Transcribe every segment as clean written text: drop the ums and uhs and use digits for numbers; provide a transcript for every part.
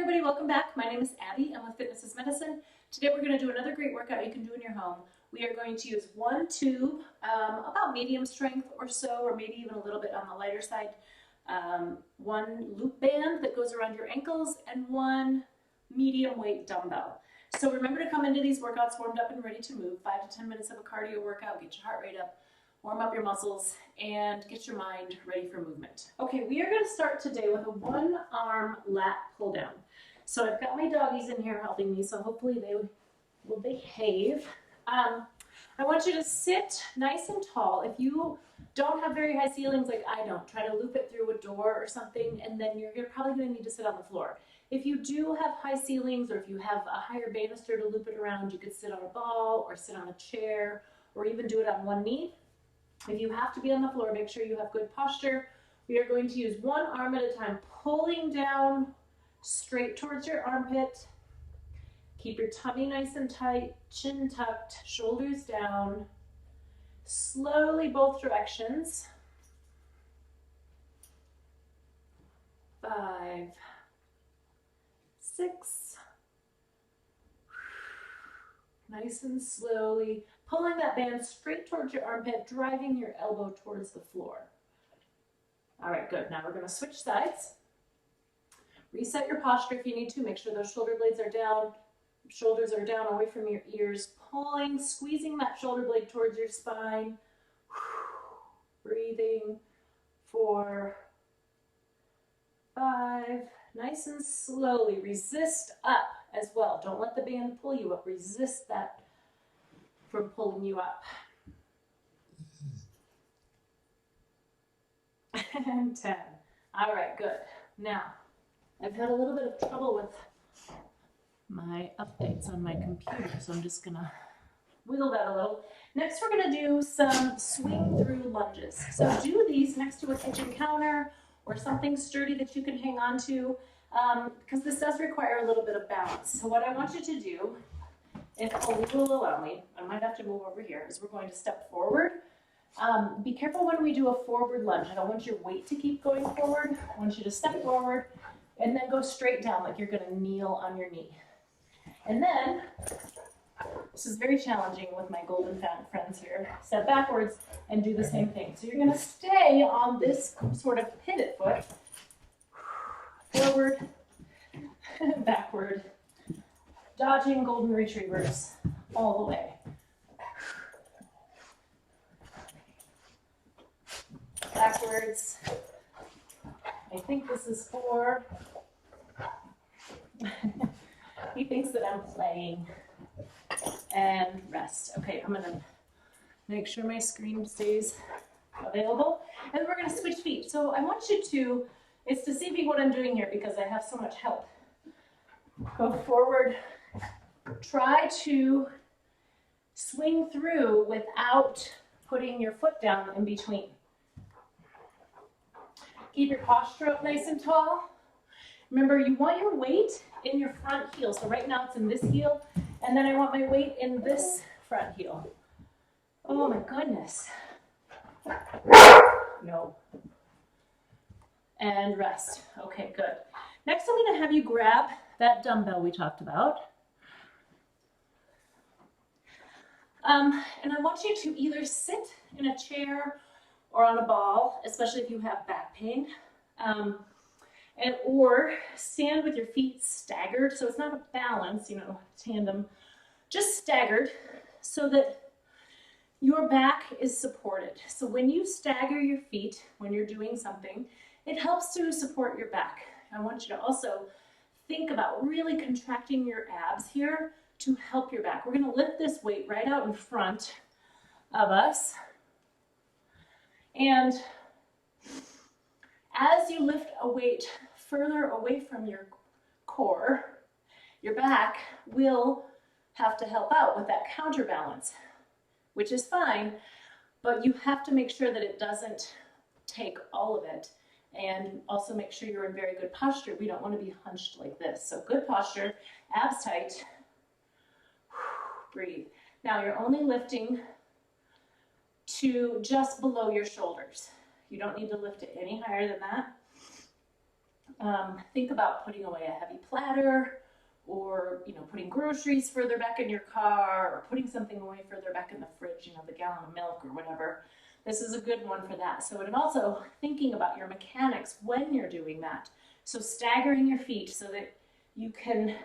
everybody, welcome back. My name is Abby. I'm with Fitness is Medicine. Today we're going to do another great workout you can do in your home. We are going to use one tube, about medium strength or so, or maybe even a little bit on the lighter side. One loop band that goes around your ankles and one medium weight dumbbell. So remember to come into these workouts warmed up and ready to move. 5 to 10 minutes of a cardio workout, get your heart rate up, warm up your muscles, and get your mind ready for movement. Okay, we are going to start today with a one-arm lat pull down. So I've got my doggies in here helping me, so hopefully they will behave. I want you to sit nice and tall. If you don't have very high ceilings like I don't, try to loop it through a door or something, and then you're probably going to need to sit on the floor. If you do have high ceilings, or if you have a higher banister to loop it around, you could sit on a ball or sit on a chair, or even do it on one knee. If you have to be on the floor, make sure you have good posture. We are going to use one arm at a time, pulling down straight towards your armpit. Keep your tummy nice and tight, chin tucked, shoulders down. Slowly both directions. 5, 6. Nice and slowly. Pulling that band straight towards your armpit, driving your elbow towards the floor. All right, good. Now we're going to switch sides. Reset your posture if you need to. Make sure those shoulder blades are down. Shoulders are down away from your ears. Pulling, squeezing that shoulder blade towards your spine. Breathing. 4, 5. Nice and slowly. Resist up as well. Don't let the band pull you up. Resist that from pulling you up. And 10. All right, good. Now, I've had a little bit of trouble with my updates on my computer, so I'm just gonna wiggle that a little. Next, we're gonna do some swing through lunges. So do these next to a kitchen counter or something sturdy that you can hang on to, because this does require a little bit of balance. So what I want you to do, if you will allow me, I might have to move over here, is we're going to step forward. Be careful when we do a forward lunge. I don't want your weight to keep going forward. I want you to step forward and then go straight down like you're going to kneel on your knee. And then, this is very challenging with my golden friends here, step backwards and do the same thing. So you're going to stay on this sort of pivot foot, forward, backward, dodging golden retrievers all the way. Backwards. I think this is 4. He thinks that I'm playing. And rest. Okay, I'm gonna make sure my screen stays available. And we're gonna switch feet. So I want you to, it's deceiving what I'm doing here because I have so much help. Go forward. Try to swing through without putting your foot down in between. Keep your posture up nice and tall. Remember, you want your weight in your front heel. So right now it's in this heel, and then I want my weight in this front heel. Oh my goodness. No. And rest. Okay, good. Next I'm going to have you grab that dumbbell we talked about. And I want you to either sit in a chair or on a ball, especially if you have back pain, or stand with your feet staggered. So it's not a balance, tandem, just staggered so that your back is supported. So when you stagger your feet, when you're doing something, it helps to support your back. I want you to also think about really contracting your abs here to help your back. We're going to lift this weight right out in front of us. And as you lift a weight further away from your core, your back will have to help out with that counterbalance, which is fine, but you have to make sure that it doesn't take all of it. And also make sure you're in very good posture. We don't want to be hunched like this. So good posture, abs tight. Breathe. Now you're only lifting to just below your shoulders. You don't need to lift it any higher than that. Think about putting away a heavy platter, or putting groceries further back in your car, or putting something away further back in the fridge, the gallon of milk or whatever. This is a good one for that. So, and also thinking about your mechanics when you're doing that. So staggering your feet so that you can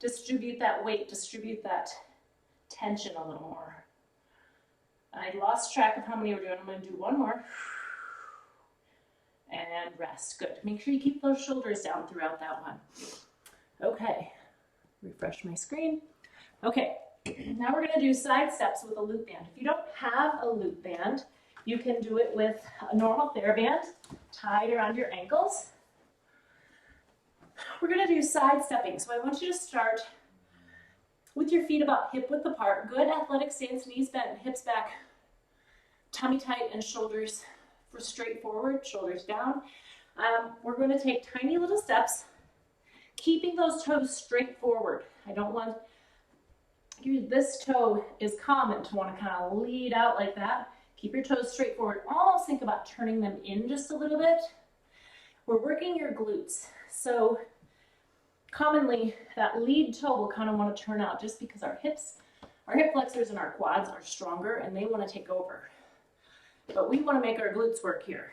distribute that weight, distribute that tension a little more. I lost track of how many we're doing. I'm going to do one more. And rest. Good. Make sure you keep those shoulders down throughout that one. Okay. Refresh my screen. Okay. Now we're going to do side steps with a loop band. If you don't have a loop band, you can do it with a normal TheraBand tied around your ankles. We're going to do side stepping. So I want you to start with your feet about hip width apart. Good athletic stance, knees bent, hips back, tummy tight, and shoulders straight forward, shoulders down. We're going to take tiny little steps, keeping those toes straight forward. I don't want this toe is common to want to kind of lead out like that. Keep your toes straight forward. Almost think about turning them in just a little bit. We're working your glutes. So commonly that lead toe will kind of want to turn out just because our hip flexors and our quads are stronger and they want to take over. But we want to make our glutes work here.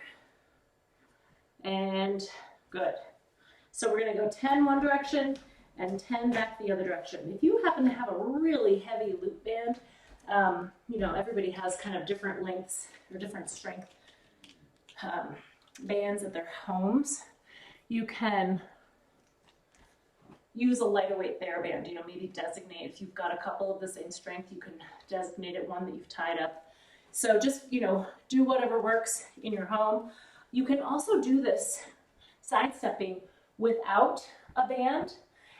And good. So we're going to go 10 one direction and 10 back the other direction. If you happen to have a really heavy loop band, everybody has kind of different lengths or different strength bands at their homes. You can use a lighter weight TheraBand, maybe designate, if you've got a couple of the same strength, you can designate it one that you've tied up. So just, do whatever works in your home. You can also do this sidestepping without a band,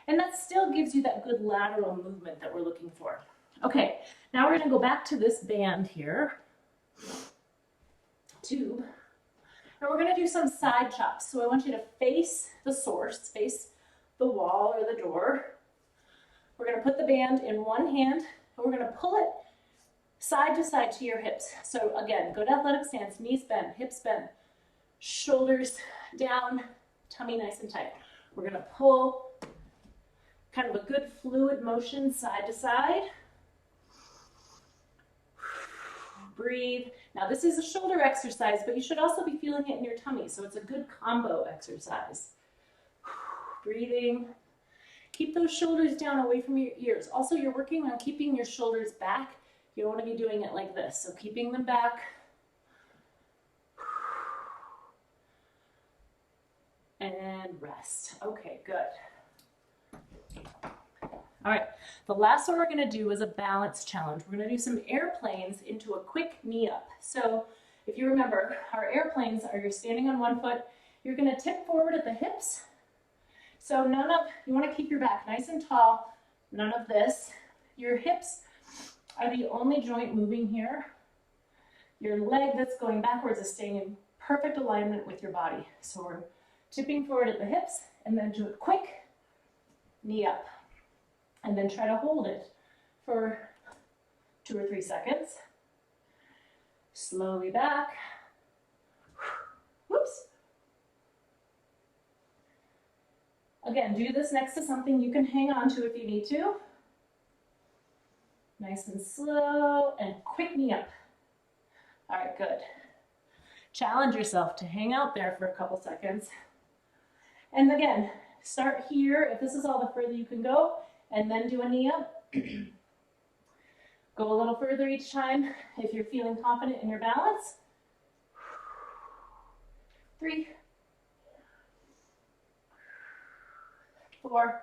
and that still gives you that good lateral movement that we're looking for. Okay, now we're going to go back to this band here, tube, and we're going to do some side chops. So I want you to face the source, face the wall or the door. We're going to put the band in one hand, and we're going to pull it side to side to your hips. So again, good athletic stance, knees bent, hips bent, shoulders down, tummy nice and tight. We're going to pull kind of a good fluid motion side to side. Breathe. Now this is a shoulder exercise, but you should also be feeling it in your tummy, so it's a good combo exercise. Breathing. Keep those shoulders down away from your ears. Also, you're working on keeping your shoulders back. You don't want to be doing it like this. So keeping them back. And rest. Okay, good. All right, the last one we're going to do is a balance challenge. We're going to do some airplanes into a quick knee up. So if you remember, our airplanes are you're standing on one foot, you're going to tip forward at the hips. So you want to keep your back nice and tall, none of this. Your hips are the only joint moving here. Your leg that's going backwards is staying in perfect alignment with your body. So we're tipping forward at the hips and then do a quick knee up. And then try to hold it for 2 or 3 seconds. Slowly back. Whoops. Again, do this next to something you can hang on to if you need to. Nice and slow and quick knee up. All right, good. Challenge yourself to hang out there for a couple seconds. And again, start here if this is all the further you can go, and then do a knee up. Go a little further each time if you're feeling confident in your balance. 3, 4,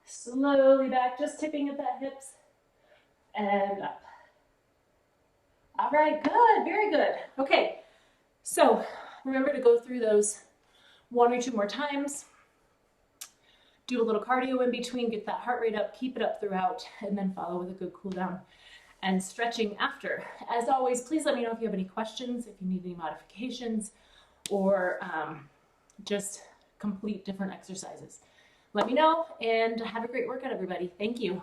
slowly back, just tipping at that hips, and up. All right, good, very good. Okay, so remember to go through those 1 or 2 more times. Do a little cardio in between, get that heart rate up, keep it up throughout, and then follow with a good cool down and stretching after. As always, please let me know if you have any questions, if you need any modifications, or just complete different exercises. Let me know, and have a great workout, everybody. Thank you.